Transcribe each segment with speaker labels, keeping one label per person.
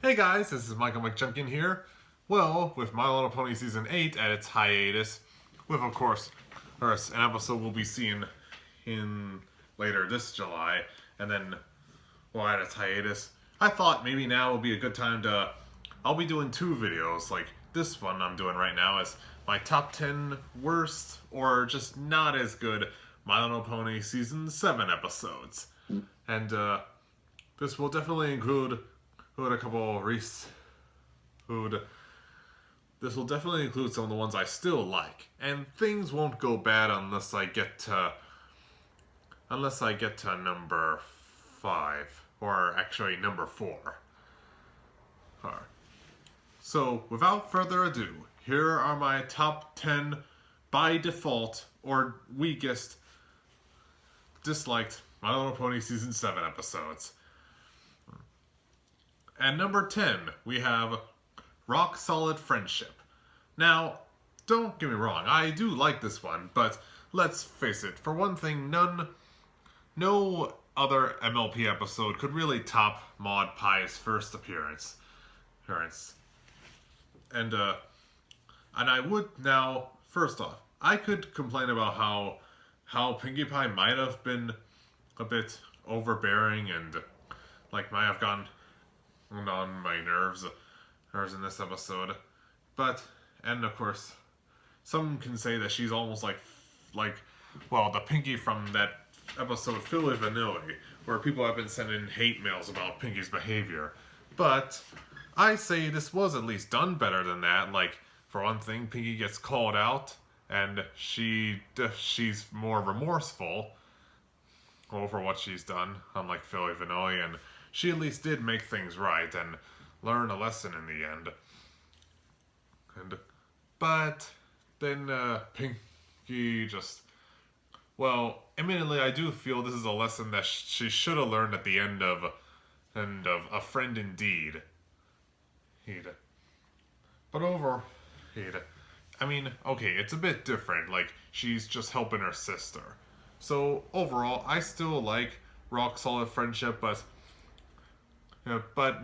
Speaker 1: Hey guys, this is Michael McJunkin here. Well, with My Little Pony Season 8 at its hiatus, with of course an episode we'll be seeing in later this July, and then, well, at its hiatus, I thought maybe now would be a good time I'll be doing two videos, like this one I'm doing right now is my top 10 worst or just not as good My Little Pony Season 7 episodes. And this will definitely include a couple this will definitely include some of the ones I still like, and things won't go bad unless I get to number 5, or actually number 4. Alright. So without further ado, here are my top 10 by default or weakest disliked My Little Pony Season 7 episodes. At number 10, we have Rock Solid Friendship. Now, don't get me wrong, I do like this one, but let's face it, for one thing, no other MLP episode could really top Maud Pie's first appearance. And I would now, first off, I could complain about how Pinkie Pie might have been a bit overbearing and might have gone on my nerves in this episode, and of course some can say that she's almost like the Pinkie from that episode Philly Vanilli, where people have been sending hate mails about Pinkie's behavior, but I say this was at least done better than that. Like, for one thing, Pinkie gets called out and she's more remorseful over what she's done, unlike Philly Vanilli, and she at least did make things right and learn a lesson in the end. But then Pinkie just, well, admittedly, I do feel this is a lesson that she should have learned at the end of A Friend Indeed. I mean, okay, it's a bit different. Like, she's just helping her sister. So overall, I still like Rock Solid Friendship, but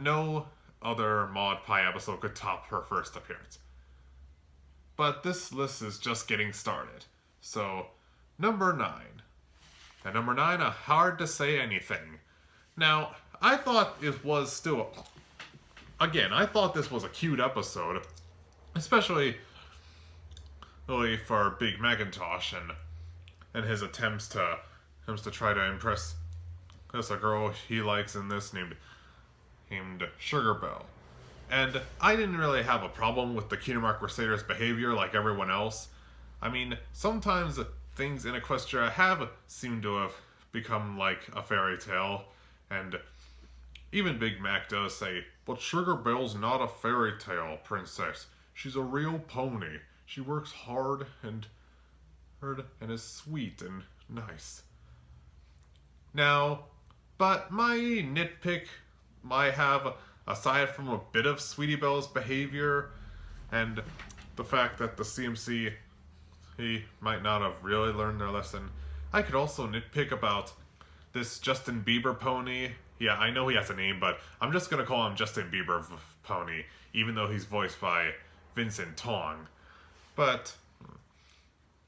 Speaker 1: no other Maud Pie episode could top her first appearance. But this list is just getting started. So, number 9. At number 9, a Hard to Say Anything. Now, I thought it was still... Again, I thought this was a cute episode. Especially really for Big Macintosh and his attempts to try to impress a girl he likes in this named Sugar Belle. And I didn't really have a problem with the Kingdom Crusaders' behavior like everyone else. I mean, sometimes things in Equestria have seemed to have become like a fairy tale, and even Big Mac does say, "But Sugar Belle's not a fairy tale, princess. She's a real pony. She works hard and is sweet and nice." Now, but my nitpick might have, aside from a bit of Sweetie Belle's behavior and the fact that the CMC he might not have really learned their lesson, I could also nitpick about this Justin Bieber pony. Yeah, I know he has a name, but I'm just gonna call him Justin Bieber pony, even though he's voiced by Vincent Tong. But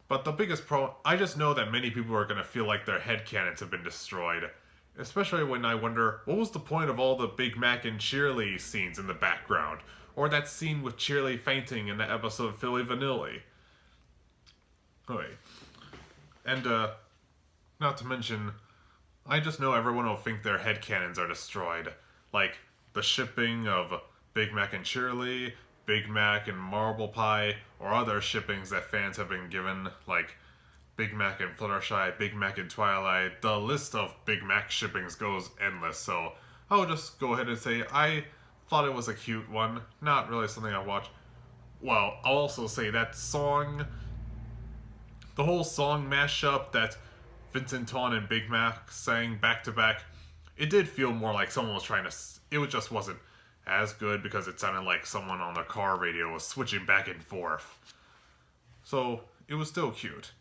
Speaker 1: the biggest I just know that many people are gonna feel like their headcanons have been destroyed. Especially when I wonder, what was the point of all the Big Mac and Cheerly scenes in the background? Or that scene with Cheerly fainting in the episode Philly Vanilli? Okay. And, not to mention, I just know everyone will think their headcanons are destroyed. Like, the shipping of Big Mac and Cheerly, Big Mac and Marble Pie, or other shippings that fans have been given, like Big Mac and Fluttershy, Big Mac and Twilight. The list of Big Mac shippings goes endless, so I'll just go ahead and say I thought it was a cute one. Not really something I watched. Well, I'll also say that song, the whole song mashup that Vincent Tong and Big Mac sang back to back, it did feel more like someone was trying to... It just wasn't as good because it sounded like someone on their car radio was switching back and forth. So, it was still cute.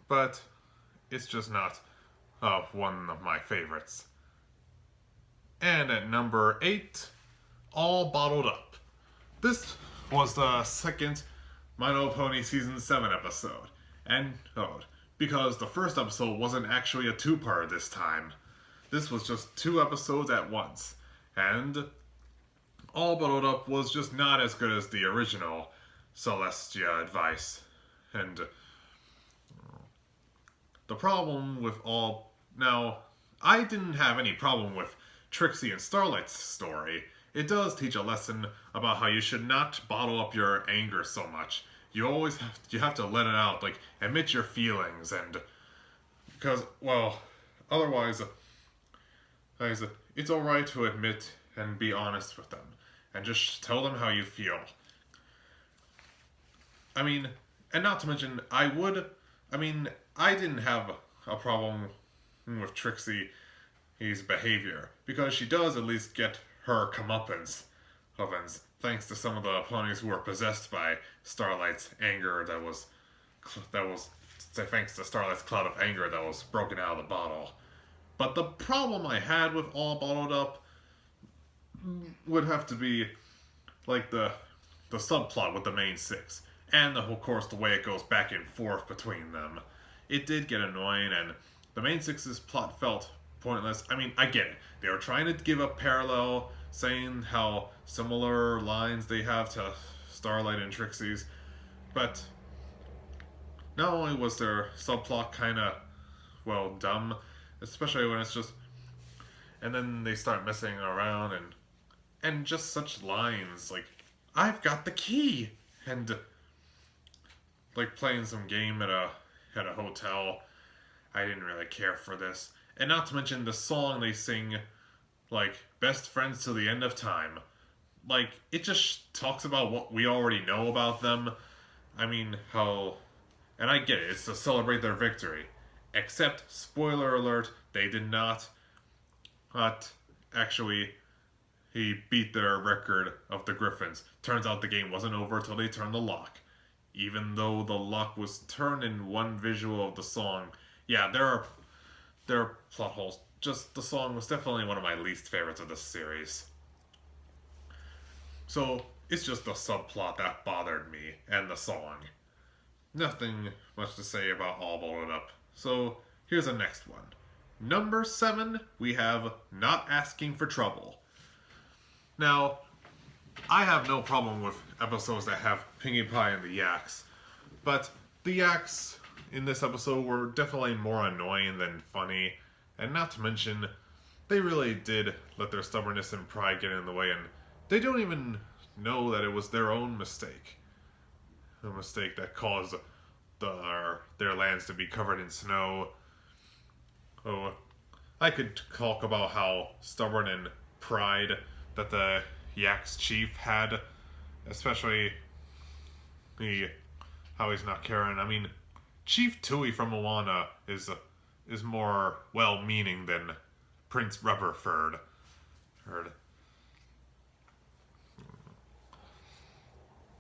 Speaker 1: But it's just not one of my favorites. And at number 8, All Bottled Up. This was the second My Little Pony Season 7 episode. And, because the first episode wasn't actually a two-parter this time. This was just 2 episodes at once. And All Bottled Up was just not as good as the original Celestia advice. And the problem with Now, I didn't have any problem with Trixie and Starlight's story. It does teach a lesson about how you should not bottle up your anger so much. You have to let it out, like, admit your feelings, and because, well, otherwise, it's alright to admit and be honest with them, and just tell them how you feel. I mean, and not to mention, I didn't have a problem with Trixie's behavior, because she does at least get her comeuppance, thanks to some of the ponies who were possessed by Starlight's anger that was thanks to Starlight's cloud of anger that was broken out of the bottle. But the problem I had with All Bottled Up would have to be like the subplot with the main 6, and of course the way it goes back and forth between them. It did get annoying, and the main 6's plot felt pointless. I mean, I get it. They were trying to give a parallel, saying how similar lines they have to Starlight and Trixie's, but not only was their subplot kind of, dumb, especially when it's just, and then they start messing around and just such lines like, "I've got the key," and like playing some game at a hotel. I didn't really care for this. And not to mention the song they sing, like, best friends till the end of time. Like, it just talks about what we already know about them. I mean, and I get it, it's to celebrate their victory. Except, spoiler alert, they did not. But, actually, he beat their record of the Griffins. Turns out the game wasn't over till they turned the lock. Even though the lock was turned in one visual of the song. Yeah, there are plot holes. Just the song was definitely one of my least favorites of the series. So, it's just the subplot that bothered me, and the song. Nothing much to say about All Bottled Up. So, here's the next one. Number 7, we have Not Asking for Trouble. Now, I have no problem with episodes that have Pinkie Pie and the Yaks, but the Yaks in this episode were definitely more annoying than funny, and not to mention, they really did let their stubbornness and pride get in the way, and they don't even know that it was their own mistake. A mistake that caused their lands to be covered in snow. Oh, I could talk about how stubborn and pride that the Yaks chief had, especially how he's not caring. I mean, Chief Tui from Moana is more well-meaning than Prince Rubberford.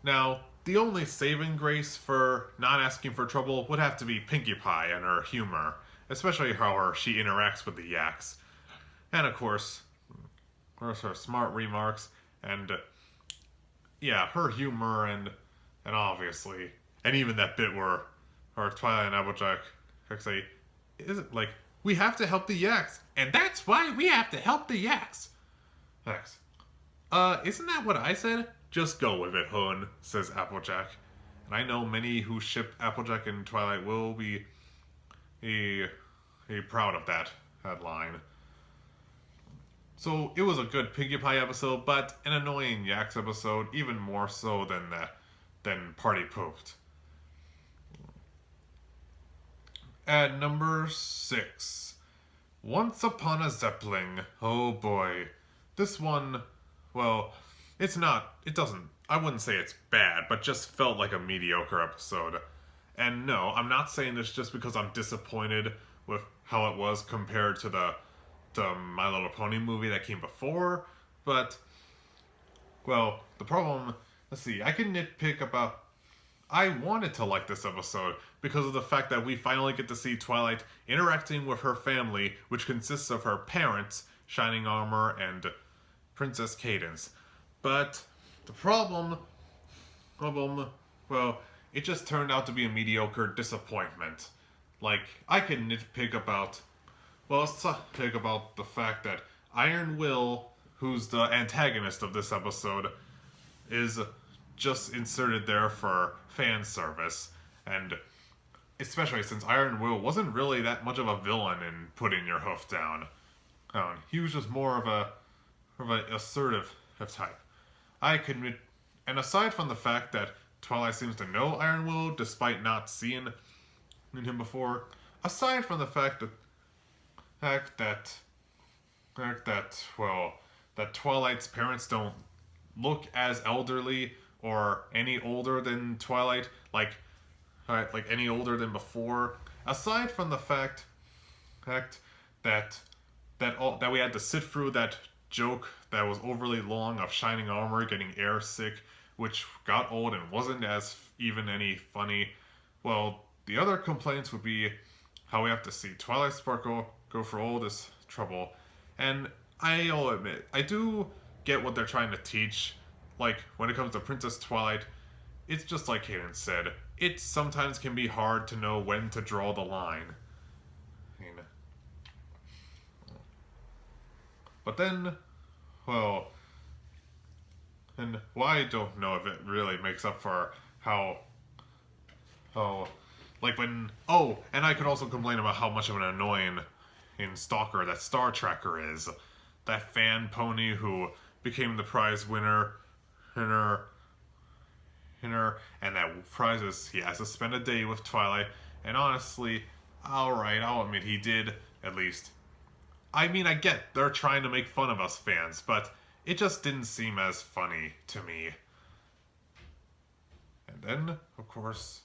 Speaker 1: Now, the only saving grace for not asking for trouble would have to be Pinkie Pie and her humor, especially how she interacts with the Yaks. And of course her smart remarks, and her humor, and obviously, and even that bit where Twilight and Applejack say, "Is it like we have to help the Yaks, and that's why we have to help the Yaks?" Thanks. Isn't that what I said? "Just go with it, hun," says Applejack. And I know many who ship Applejack and Twilight will be proud of that line. So it was a good Pinkie Pie episode, but an annoying Yaks episode, even more so than Party Pooped. At number 6, Once Upon a Zeppelin. Oh boy. This one, I wouldn't say it's bad, but just felt like a mediocre episode. And no, I'm not saying this just because I'm disappointed with how it was compared to the My Little Pony movie that came before, but, the problem, I can nitpick about, I wanted to like this episode because of the fact that we finally get to see Twilight interacting with her family, which consists of her parents, Shining Armor, and Princess Cadance. But the problem, well, it just turned out to be a mediocre disappointment. Like, I can nitpick about, well, let's nitpick about the fact that Iron Will, who's the antagonist of this episode, is just inserted there for fan service. And especially since Iron Will wasn't really that much of a villain in putting your hoof down. He was just more of an assertive type. I can admit, and aside from the fact that Twilight seems to know Iron Will despite not seeing him before, aside from the fact that Twilight's parents don't look as elderly or any older than Twilight, like any older than before. Aside from the fact that we had to sit through that joke that was overly long of Shining Armor getting air sick, which got old and wasn't as even any funny. Well, the other complaints would be how we have to see Twilight Sparkle go through all this trouble. And I'll admit, I do get what they're trying to teach. Like, when it comes to Princess Twilight, it's just like Hayden said, it sometimes can be hard to know when to draw the line. But then, well, and I don't know if it really makes up for like when, and I could also complain about how much of an annoying stalker that Star Tracker is. That fan pony who became the prize winner, and that prize is he has to spend a day with Twilight. And honestly, alright, I'll admit he did, at least. I mean, I get they're trying to make fun of us fans, but it just didn't seem as funny to me. And then, of course,